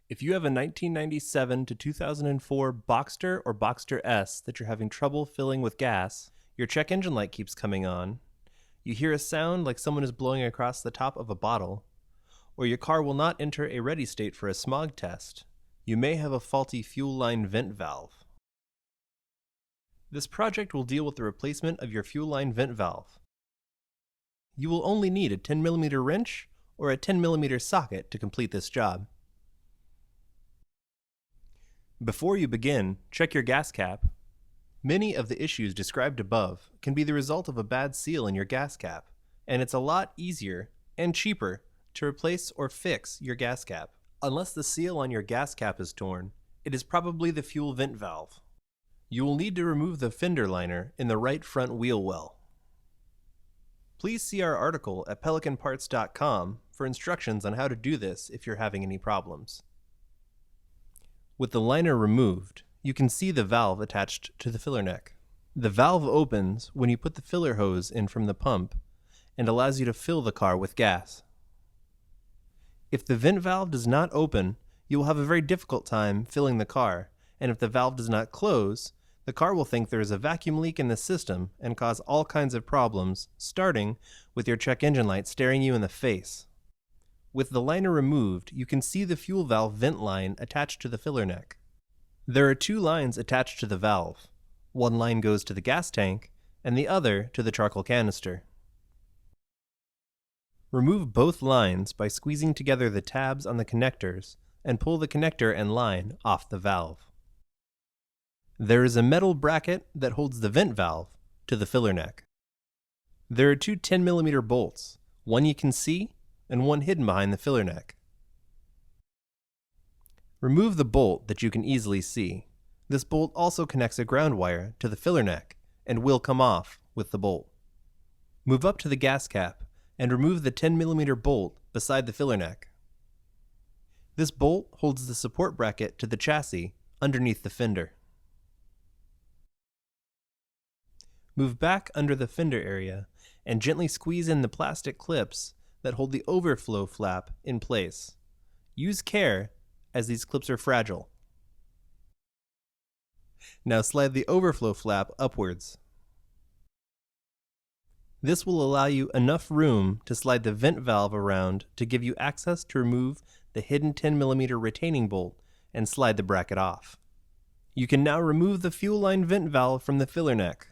If you have a 1997 to 2004 Boxster or Boxster S that you're having trouble filling with gas, your check engine light keeps coming on, you hear a sound like someone is blowing across the top of a bottle, or your car will not enter a ready state for a smog test, you may have a faulty fuel line vent valve. This project will deal with the replacement of your fuel line vent valve. You will only need a 10mm wrench or a 10mm socket to complete this job. Before you begin, check your gas cap. Many of the issues described above can be the result of a bad seal in your gas cap, and it's a lot easier and cheaper to replace or fix your gas cap. Unless the seal on your gas cap is torn, it is probably the fuel vent valve. You will need to remove the fender liner in the right front wheel well. Please see our article at pelicanparts.com for instructions on how to do this if you're having any problems. With the liner removed, you can see the valve attached to the filler neck. The valve opens when you put the filler hose in from the pump and allows you to fill the car with gas. If the vent valve does not open, you will have a very difficult time filling the car, and if the valve does not close, the car will think there is a vacuum leak in the system and cause all kinds of problems, starting with your check engine light staring you in the face. With the liner removed, you can see the fuel valve vent line attached to the filler neck. There are two lines attached to the valve. One line goes to the gas tank, and the other to the charcoal canister. Remove both lines by squeezing together the tabs on the connectors and pull the connector and line off the valve. There is a metal bracket that holds the vent valve to the filler neck. There are two 10mm bolts, one you can see and one hidden behind the filler neck. Remove the bolt that you can easily see. This bolt also connects a ground wire to the filler neck and will come off with the bolt. Move up to the gas cap and remove the 10mm bolt beside the filler neck. This bolt holds the support bracket to the chassis underneath the fender. Move back under the fender area and gently squeeze in the plastic clips that hold the overflow flap in place. Use care, as these clips are fragile. Now slide the overflow flap upwards. This will allow you enough room to slide the vent valve around to give you access to remove the hidden 10mm retaining bolt and slide the bracket off. You can now remove the fuel line vent valve from the filler neck.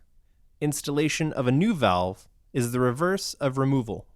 Installation of a new valve is the reverse of removal.